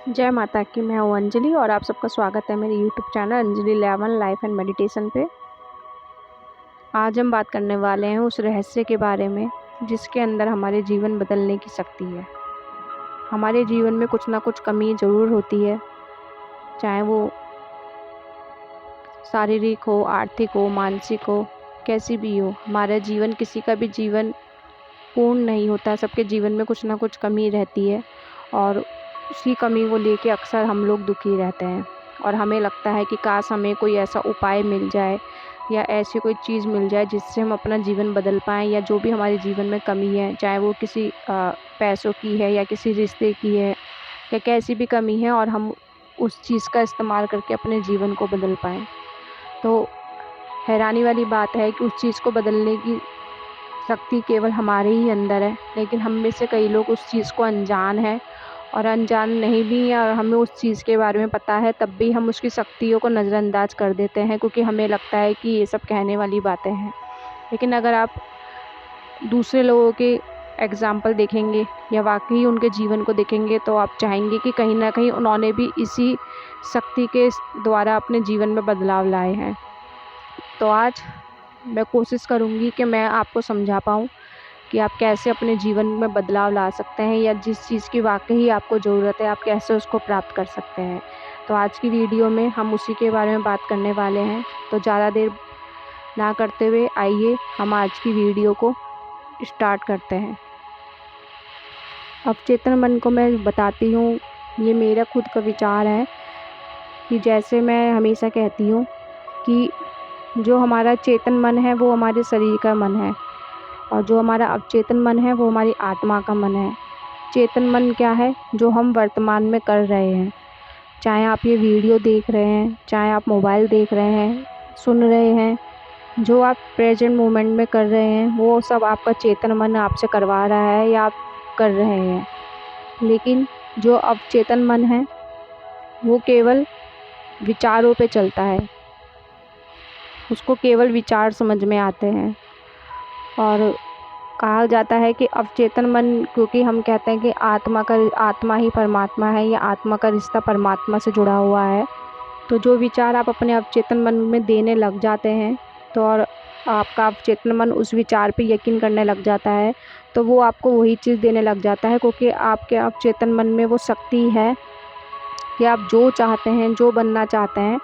जय माता की। मैं हूँ अंजलि और आप सबका स्वागत है मेरे YouTube channel Anjali 11 life and meditation पे। आज हम बात करने वाले हैं उस रहस्य के बारे में जिसके अंदर हमारे जीवन बदलने की शक्ति है। हमारे जीवन में कुछ ना कुछ कमी ज़रूर होती है, चाहे वो शारीरिक हो, आर्थिक हो, मानसिक हो, कैसी भी हो। हमारा जीवन, किसी का भी जीवन पूर्ण नहीं होता। सबके जीवन में कुछ ना कुछ कमी रहती है और उसी कमी को लेके अक्सर हम लोग दुखी रहते हैं और हमें लगता है कि काश हमें कोई ऐसा उपाय मिल जाए या ऐसी कोई चीज़ मिल जाए जिससे हम अपना जीवन बदल पाएँ, या जो भी हमारे जीवन में कमी है, चाहे वो किसी पैसों की है या किसी रिश्ते की है या कैसी भी कमी है, और हम उस चीज़ का इस्तेमाल करके अपने जीवन को बदल पाएँ। तो हैरानी वाली बात है कि उस चीज़ को बदलने की शक्ति केवल हमारे ही अंदर है, लेकिन हम में से कई लोग उस चीज़ को अनजान है और अनजान नहीं भी हैं, और हमें उस चीज़ के बारे में पता है तब भी हम उसकी शक्तियों को नज़रअंदाज कर देते हैं, क्योंकि हमें लगता है कि ये सब कहने वाली बातें हैं। लेकिन अगर आप दूसरे लोगों के एग्ज़ाम्पल देखेंगे या वाकई उनके जीवन को देखेंगे तो आप चाहेंगे कि कहीं ना कहीं उन्होंने भी इसी शक्ति के द्वारा अपने जीवन में बदलाव लाए हैं। तो आज मैं कोशिश करूँगी कि मैं आपको समझा पाऊँ कि आप कैसे अपने जीवन में बदलाव ला सकते हैं, या जिस चीज़ की वाकई आपको ज़रूरत है आप कैसे उसको प्राप्त कर सकते हैं। तो आज की वीडियो में हम उसी के बारे में बात करने वाले हैं। तो ज़्यादा देर ना करते हुए आइए हम आज की वीडियो को स्टार्ट करते हैं। अवचेतन मन को मैं बताती हूँ, ये मेरा खुद का विचार है कि जैसे मैं हमेशा कहती हूँ कि जो हमारा चेतन मन है वो हमारे शरीर का मन है, और जो हमारा अवचेतन मन है वो हमारी आत्मा का मन है। चेतन मन क्या है? जो हम वर्तमान में कर रहे हैं, चाहे आप ये वीडियो देख रहे हैं, चाहे आप मोबाइल देख रहे हैं, सुन रहे हैं, जो आप प्रेजेंट मोमेंट में कर रहे हैं वो सब आपका चेतन मन आपसे करवा रहा है या आप कर रहे हैं। लेकिन जो अवचेतन मन है वो केवल विचारों पे चलता है, उसको केवल विचार समझ में आते हैं। और कहा जाता है कि अवचेतन मन, क्योंकि हम कहते हैं कि आत्मा ही परमात्मा है, या आत्मा का रिश्ता परमात्मा से जुड़ा हुआ है। तो जो विचार आप अपने अवचेतन मन में देने लग जाते हैं तो और आपका अवचेतन मन उस विचार पे यकीन करने लग जाता है, तो वो आपको वही चीज़ देने लग जाता है, क्योंकि आपके अवचेतन मन में वो शक्ति है कि आप जो चाहते हैं, जो बनना चाहते हैं,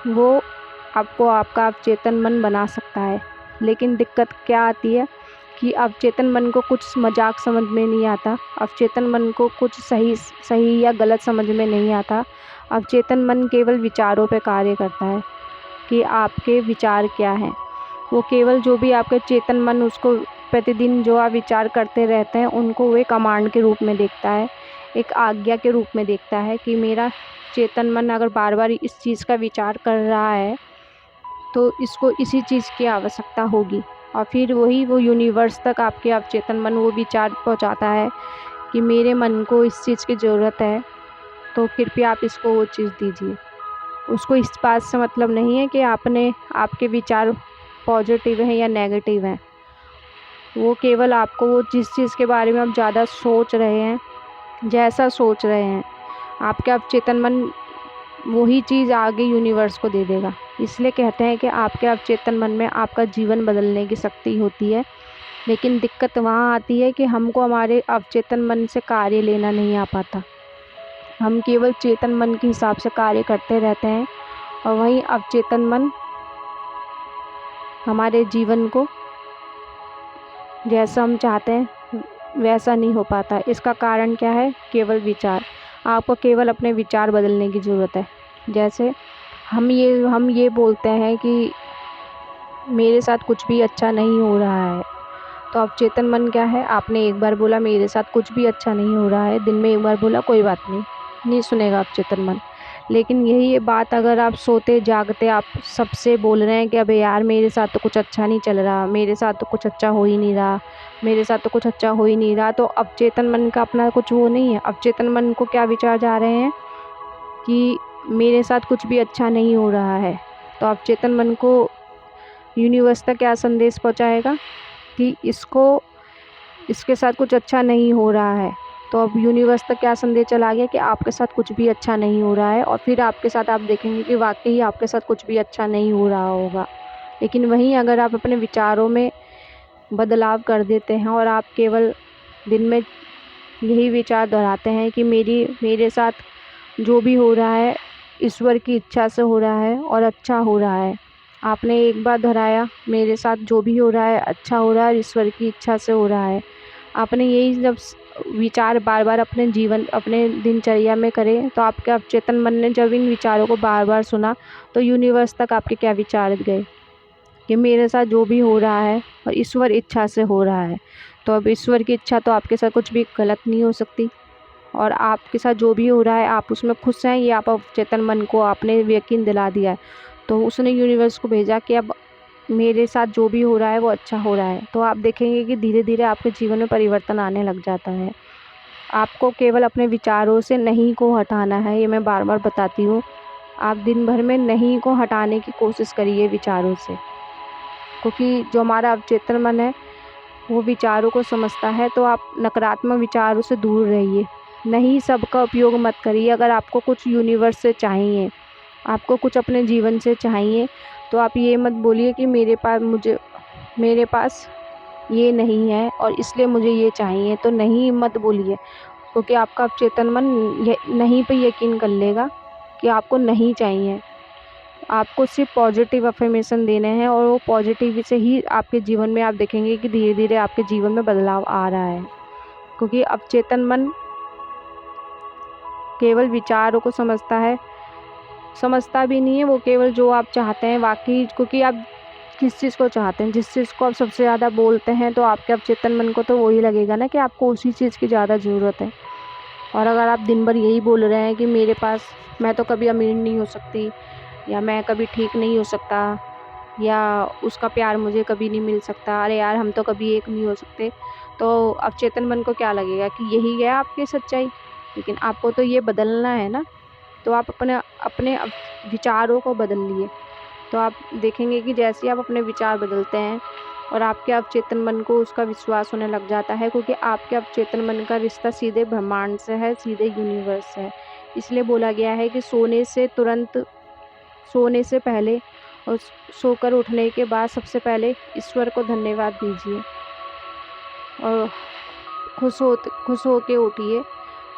वो आपको आपका अवचेतन मन बना सकता है। लेकिन दिक्कत क्या आती है कि अवचेतन मन को कुछ मजाक समझ में नहीं आता, अवचेतन मन को कुछ सही या गलत समझ में नहीं आता। अवचेतन मन केवल विचारों पे कार्य करता है कि आपके विचार क्या हैं। वो केवल जो भी आपके चेतन मन उसको प्रतिदिन जो आप विचार करते रहते हैं उनको वे कमांड के रूप में देखता है, एक आज्ञा के रूप में देखता है कि मेरा चेतन मन अगर बार बार इस चीज़ का विचार कर रहा है तो इसको इसी चीज़ की आवश्यकता होगी, और फिर वो यूनिवर्स तक आपके अवचेतन मन वो विचार पहुंचाता है कि मेरे मन को इस चीज़ की ज़रूरत है, तो कृपया आप इसको वो चीज़ दीजिए। उसको इस बात से मतलब नहीं है कि आपके विचार पॉजिटिव हैं या नेगेटिव हैं। वो केवल आपको वो जिस चीज़ के बारे में आप ज़्यादा सोच रहे हैं, जैसा सोच रहे हैं, आपके अवचेतन मन वही चीज़ आगे यूनिवर्स को दे देगा। इसलिए कहते हैं कि आपके अवचेतन मन में आपका जीवन बदलने की शक्ति होती है। लेकिन दिक्कत वहाँ आती है कि हमको हमारे अवचेतन मन से कार्य लेना नहीं आ पाता। हम केवल चेतन मन के हिसाब से कार्य करते रहते हैं, और वहीं अवचेतन मन हमारे जीवन को जैसा हम चाहते हैं वैसा नहीं हो पाता। इसका कारण क्या है? केवल विचार। आपको केवल अपने विचार बदलने की ज़रूरत है। जैसे हम ये बोलते हैं कि मेरे साथ कुछ भी अच्छा नहीं हो रहा है, तो अवचेतन मन क्या है? आपने एक बार बोला मेरे साथ कुछ भी अच्छा नहीं हो रहा है, दिन में एक बार बोला, कोई बात नहीं, नहीं सुनेगा अवचेतन मन। लेकिन यही बात अगर आप सोते जागते आप सबसे बोल रहे हैं कि अबे यार मेरे साथ तो कुछ अच्छा नहीं चल रहा, मेरे साथ तो कुछ अच्छा हो ही नहीं रहा, मेरे साथ तो कुछ अच्छा हो ही नहीं रहा, तो अवचेतन मन का अपना कुछ वो नहीं है। अवचेतन मन को क्या विचार जा रहे हैं कि मेरे साथ कुछ भी अच्छा नहीं हो रहा है, तो अवचेतन मन को यूनिवर्स तक क्या संदेश पहुंचाएगा कि इसके साथ कुछ अच्छा नहीं हो रहा है, तो अब यूनिवर्स तक क्या संदेश चला गया कि आपके साथ कुछ भी अच्छा नहीं हो रहा है, और फिर आपके साथ आप देखेंगे कि वाक़ई आपके साथ कुछ भी अच्छा नहीं हो रहा होगा। लेकिन वहीं अगर आप अपने विचारों में बदलाव कर देते हैं और आप केवल दिन में यही विचार दोहराते हैं कि मेरे साथ जो भी हो रहा है ईश्वर की इच्छा से हो रहा है और अच्छा हो रहा है। आपने एक बार दोहराया, मेरे साथ जो भी हो रहा है अच्छा हो रहा है, ईश्वर की इच्छा से हो रहा है। आपने यही जब विचार बार बार अपने दिनचर्या में करें, तो आपके अवचेतन मन ने जब इन विचारों को बार बार सुना, तो यूनिवर्स तक आपके क्या विचार गए कि मेरे साथ जो भी हो रहा है और ईश्वर इच्छा से हो रहा है। तो अब ईश्वर की इच्छा तो आपके साथ कुछ भी गलत नहीं हो सकती, और आपके साथ जो भी हो रहा है आप उसमें खुश हैं, ये आप अवचेतन मन को आपने यकीन दिला दिया है। तो उसने यूनिवर्स को भेजा कि अब मेरे साथ जो भी हो रहा है वो अच्छा हो रहा है। तो आप देखेंगे कि धीरे धीरे आपके जीवन में परिवर्तन आने लग जाता है। आपको केवल अपने विचारों से नहीं को हटाना है, ये मैं बार बार बताती हूँ। आप दिन भर में नहीं को हटाने की कोशिश करिए विचारों से, क्योंकि जो हमारा अवचेतन मन है वो विचारों को समझता है। तो आप नकारात्मक विचारों से दूर रहिए, नहीं सबका उपयोग मत करिए। अगर आपको कुछ यूनिवर्स से चाहिए, आपको कुछ अपने जीवन से चाहिए, तो आप ये मत बोलिए कि मेरे पास ये नहीं है और इसलिए मुझे ये चाहिए। तो नहीं मत बोलिए, क्योंकि आपका अवचेतन मन नहीं पे यकीन कर लेगा कि आपको नहीं चाहिए। आपको सिर्फ पॉजिटिव अफर्मेशन देने हैं, और वो पॉजिटिव से ही आपके जीवन में आप देखेंगे कि धीरे धीरे आपके जीवन में बदलाव आ रहा है। क्योंकि अवचेतन मन केवल विचारों को समझता भी नहीं है, वो केवल जो आप चाहते हैं वाकई, क्योंकि आप किस चीज़ को चाहते हैं, जिस चीज़ को आप सबसे ज़्यादा बोलते हैं, तो आपके अवचेतन मन को तो वही लगेगा ना कि आपको उसी चीज़ की ज़्यादा ज़रूरत है। और अगर आप दिन भर यही बोल रहे हैं कि मैं तो कभी अमीर नहीं हो सकती, या मैं कभी ठीक नहीं हो सकता, या उसका प्यार मुझे कभी नहीं मिल सकता, अरे यार हम तो कभी एक नहीं हो सकते, तो अवचेतन मन को क्या लगेगा कि यही है आपकी सच्चाई। लेकिन आपको तो ये बदलना है ना। तो आप अपने विचारों को बदल लिए, तो आप देखेंगे कि जैसे ही आप अपने विचार बदलते हैं और आपके अवचेतन मन को उसका विश्वास होने लग जाता है, क्योंकि आपके अवचेतन मन का रिश्ता सीधे ब्रह्मांड से है, सीधे यूनिवर्स से है। इसलिए बोला गया है कि सोने से पहले और सोकर उठने के बाद सबसे पहले ईश्वर को धन्यवाद दीजिए, और खुश हो के उठिए,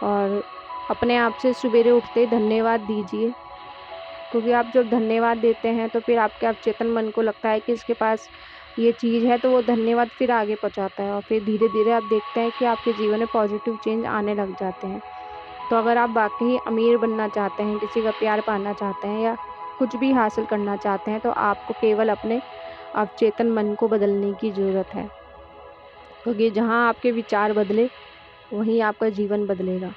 और अपने आप से सवेरे उठते धन्यवाद दीजिए। क्योंकि आप जब धन्यवाद देते हैं तो फिर आपके अवचेतन मन को लगता है कि इसके पास ये चीज़ है, तो वो धन्यवाद फिर आगे पहुंचाता है, और फिर धीरे धीरे आप देखते हैं कि आपके जीवन में पॉजिटिव चेंज आने लग जाते हैं। तो अगर आप वाकई अमीर बनना चाहते हैं, किसी का प्यार पाना चाहते हैं, या कुछ भी हासिल करना चाहते हैं, तो आपको केवल अपने अवचेतन मन को बदलने की ज़रूरत है। क्योंकि जहाँ आपके विचार बदले वहीं आपका जीवन बदलेगा।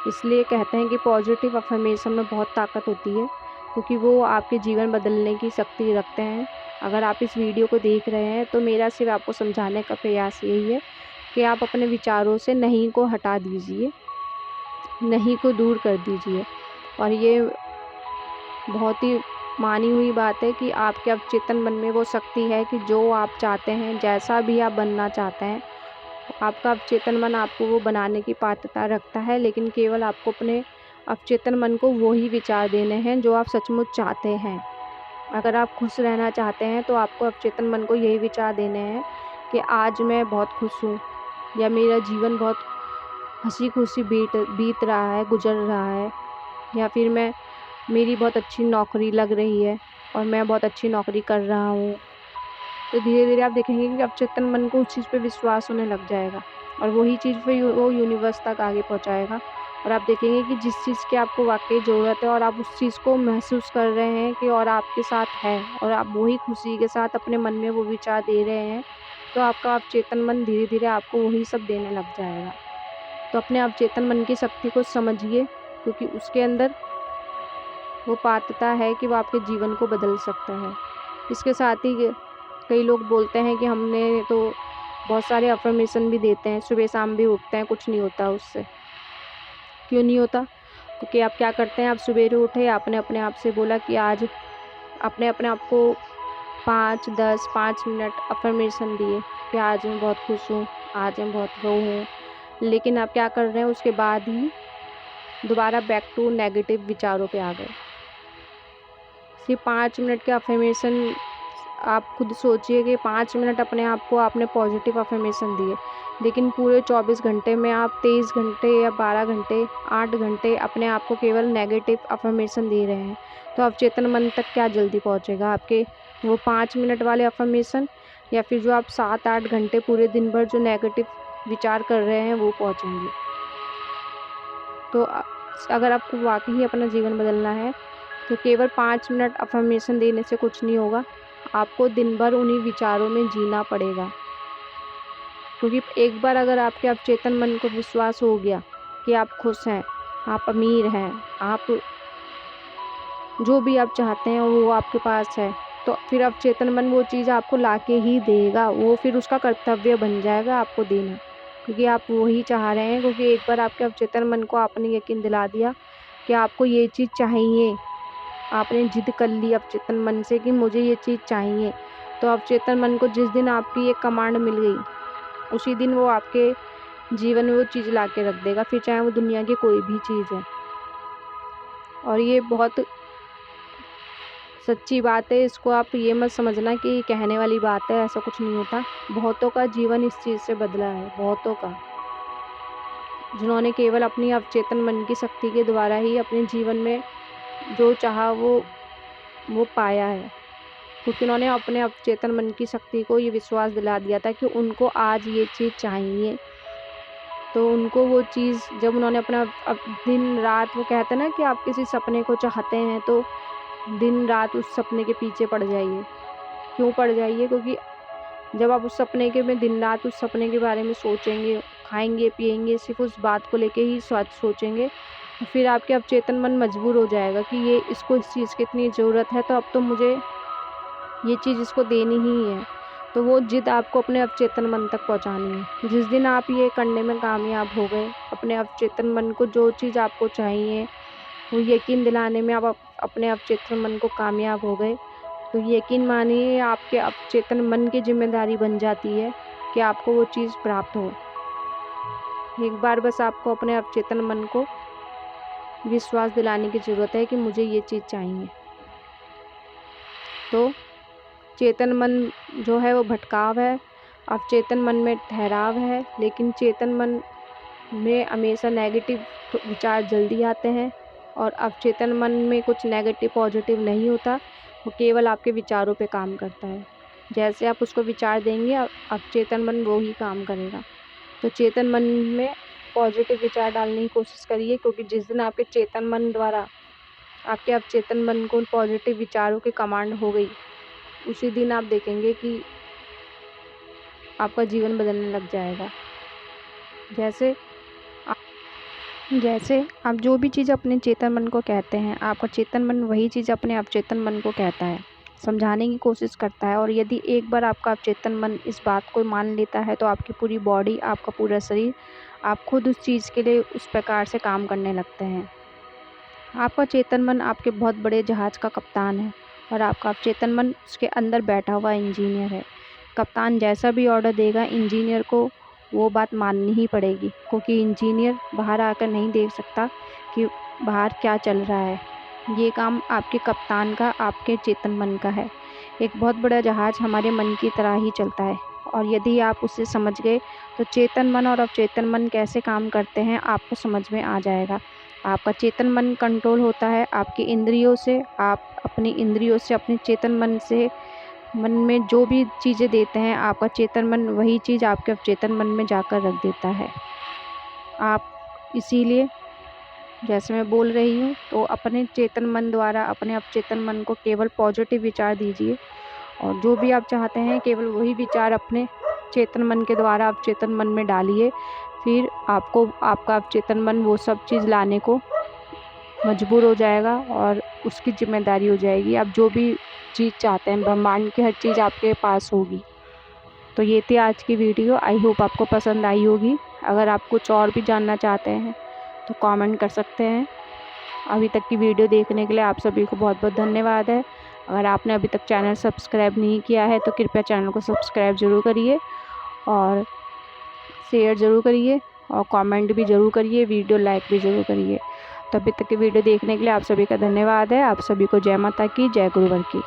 इसलिए कहते हैं कि पॉजिटिव अफर्मेशन में बहुत ताकत होती है, क्योंकि वो आपके जीवन बदलने की शक्ति रखते हैं। अगर आप इस वीडियो को देख रहे हैं, तो मेरा सिर्फ आपको समझाने का प्रयास यही है कि आप अपने विचारों से नहीं को हटा दीजिए, नहीं को दूर कर दीजिए। और ये बहुत ही मानी हुई बात है कि आपके अवचेतन मन में वो शक्ति है कि जो आप चाहते हैं, जैसा भी आप बनना चाहते हैं, आपका अवचेतन मन आपको वो बनाने की पात्रता रखता है। लेकिन केवल आपको अपने अवचेतन मन को वो ही विचार देने हैं जो आप सचमुच चाहते हैं। अगर आप खुश रहना चाहते हैं, तो आपको अवचेतन मन को यही विचार देने हैं कि आज मैं बहुत खुश हूँ, या मेरा जीवन बहुत हंसी खुशी बीत रहा है, गुजर रहा है, या फिर मेरी बहुत अच्छी नौकरी लग रही है और मैं बहुत अच्छी नौकरी कर रहा हूँ। तो धीरे धीरे आप देखेंगे कि अवचेतन मन को उस चीज़ पे विश्वास होने लग जाएगा, और वही चीज़ फिर वो यूनिवर्स तक आगे पहुँचाएगा। और आप देखेंगे कि जिस चीज़ की आपको वाकई ज़रूरत है और आप उस चीज़ को महसूस कर रहे हैं कि और आपके साथ है, और आप वही खुशी के साथ अपने मन में वो विचार दे रहे हैं, तो आपका अवचेतन मन धीरे धीरे आपको वही सब देने लग जाएगा। तो अपने अवचेतन मन की शक्ति को समझिए, क्योंकि उसके अंदर वो पात्रता है कि वो आपके जीवन को बदल सकता है। इसके साथ ही कई लोग बोलते हैं कि हमने तो बहुत सारे अफर्मेशन भी देते हैं, सुबह शाम भी उठते हैं, कुछ नहीं होता उससे। क्यों नहीं होता? क्योंकि आप क्या करते हैं, आप सवेरे उठे, आपने अपने आप से बोला कि आज अपने आप को 5, 10, 5 मिनट अफर्मेशन दिए कि आज मैं बहुत खुश हूँ, आज मैं बहुत वो हूँ, लेकिन आप क्या कर रहे हैं, उसके बाद ही दोबारा बैक टू नेगेटिव विचारों पे आ गए। सिर्फ 5 मिनट के अफर्मेशन आप खुद सोचिए कि 5 मिनट अपने आप को आपने पॉजिटिव अफर्मेशन दिए, लेकिन पूरे 24 घंटे में आप 23 घंटे या 12 घंटे 8 घंटे अपने आप को केवल नेगेटिव अफर्मेशन दे रहे हैं। तो अवचेतन मन तक क्या जल्दी पहुंचेगा आपके वो 5 मिनट वाले अफर्मेशन, या फिर जो आप 7-8 घंटे पूरे दिन भर जो नेगेटिव विचार कर रहे हैं वो पहुंचेंगे। तो अगर आपको वाकई अपना जीवन बदलना है तो केवल 5 मिनट अफर्मेशन देने से कुछ नहीं होगा, आपको दिन भर उन्हीं विचारों में जीना पड़ेगा। क्योंकि एक बार अगर आपके अवचेतन मन को विश्वास हो गया कि आप खुश हैं, आप अमीर हैं, आप जो भी आप चाहते हैं वो आपके पास है, तो फिर अवचेतन मन वो चीज़ आपको लाके ही देगा। वो फिर उसका कर्तव्य बन जाएगा आपको देना, क्योंकि आप वही चाह रहे हैं। क्योंकि एक बार आपके अवचेतन मन को आपने यकीन दिला दिया कि आपको ये चीज़ चाहिए, आपने जिद कर ली अवचेतन मन से कि मुझे ये चीज़ चाहिए, तो अवचेतन मन को जिस दिन आपकी एक कमांड मिल गई, उसी दिन वो आपके जीवन में वो चीज़ ला के रख देगा, फिर चाहे वो दुनिया की कोई भी चीज़ है। और ये बहुत सच्ची बात है, इसको आप ये मत समझना कि कहने वाली बात है, ऐसा कुछ नहीं होता। बहुतों का जीवन इस चीज़ से बदला है, बहुतों का, जिन्होंने केवल अपनी अवचेतन मन की शक्ति के द्वारा ही अपने जीवन में जो चाहा वो पाया है। क्योंकि उन्होंने अपने अवचेतन मन की शक्ति को ये विश्वास दिला दिया था कि उनको आज ये चीज़ चाहिए, तो उनको वो चीज़ जब उन्होंने अपना दिन रात, वो कहते हैं ना कि आप किसी सपने को चाहते हैं तो दिन रात उस सपने के पीछे पड़ जाइए। क्यों पड़ जाइए? क्योंकि जब आप उस सपने के में दिन रात उस सपने के बारे में सोचेंगे, खाएंगे पिएंगे, सिर्फ उस बात को लेके ही सोचेंगे, तो फिर आपके अवचेतन मन मजबूर हो जाएगा कि ये इसको इस चीज़ की इतनी ज़रूरत है, तो अब तो मुझे ये चीज़ इसको देनी ही है। तो वो जिद आपको अपने अवचेतन मन तक पहुंचानी है। जिस दिन आप ये करने में कामयाब हो गए, अपने अवचेतन मन को जो चीज़ आपको चाहिए वो यकीन दिलाने में आप अपने अवचेतन मन को कामयाब हो गए, तो यकीन मानिए आपके अवचेतन मन की जिम्मेदारी बन जाती है कि आपको वो चीज़ प्राप्त हो। एक बार बस आपको अपने अवचेतन मन को विश्वास दिलाने की ज़रूरत है कि मुझे ये चीज़ चाहिए। तो चेतन मन जो है वो भटकाव है, अवचेतन मन में ठहराव है, लेकिन चेतन मन में हमेशा नेगेटिव विचार जल्दी आते हैं, और अवचेतन मन में कुछ नेगेटिव पॉजिटिव नहीं होता, वो केवल आपके विचारों पे काम करता है। जैसे आप उसको विचार देंगे, अवचेतन मन वो ही काम करेगा। तो चेतन मन में पॉजिटिव विचार डालने की कोशिश करिए, क्योंकि जिस दिन आपके चेतन मन द्वारा आपके अवचेतन मन को पॉजिटिव विचारों की कमांड हो गई, उसी दिन आप देखेंगे कि आपका जीवन बदलने लग जाएगा। जैसे आप जो भी चीज़ अपने चेतन मन को कहते हैं, आपका चेतन मन वही चीज़ अपने अवचेतन मन को कहता है, समझाने की कोशिश करता है। और यदि एक बार आपका अवचेतन मन इस बात को मान लेता है, तो आपकी पूरी बॉडी, आपका पूरा शरीर, आप खुद उस चीज़ के लिए उस प्रकार से काम करने लगते हैं। आपका चेतन मन आपके बहुत बड़े जहाज़ का कप्तान है, और आपका अवचेतन मन उसके अंदर बैठा हुआ इंजीनियर है। कप्तान जैसा भी ऑर्डर देगा, इंजीनियर को वो बात माननी ही पड़ेगी, क्योंकि इंजीनियर बाहर आकर नहीं देख सकता कि बाहर क्या चल रहा है। ये काम आपके कप्तान का, आपके चेतन मन का है। एक बहुत बड़ा जहाज़ हमारे मन की तरह ही चलता है, और यदि आप उसे समझ गए तो चेतन मन और अवचेतन मन कैसे काम करते हैं आपको समझ में आ जाएगा। आपका चेतन मन कंट्रोल होता है आपकी इंद्रियों से। आप अपनी इंद्रियों से, अपने चेतन मन से, मन में जो भी चीज़ें देते हैं, आपका चेतन मन वही चीज़ आपके अवचेतन मन में जाकर रख देता है। आप इसीलिए, जैसे मैं बोल रही हूँ, तो अपने चेतन मन द्वारा अपने अवचेतन मन को केवल पॉजिटिव विचार दीजिए, और जो भी आप चाहते हैं केवल वही विचार अपने चेतन मन के द्वारा अवचेतन मन में डालिए। फिर आपको आपका अवचेतन मन वो सब चीज़ लाने को मजबूर हो जाएगा, और उसकी जिम्मेदारी हो जाएगी। आप जो भी चीज़ चाहते हैं, ब्रह्मांड की हर चीज़ आपके पास होगी। तो ये थी आज की वीडियो। आई होप आपको पसंद आई होगी। अगर आप कुछ और भी जानना चाहते हैं तो कमेंट कर सकते हैं। अभी तक की वीडियो देखने के लिए आप सभी को बहुत बहुत धन्यवाद है। अगर आपने अभी तक चैनल सब्सक्राइब नहीं किया है तो कृपया चैनल को सब्सक्राइब ज़रूर करिए और शेयर ज़रूर करिए। और कमेंट भी ज़रूर करिए, वीडियो लाइक भी ज़रूर करिए। तो अभी तक की वीडियो देखने के लिए आप सभी का धन्यवाद है। आप सभी को जय माता की, जय गुरुवर की।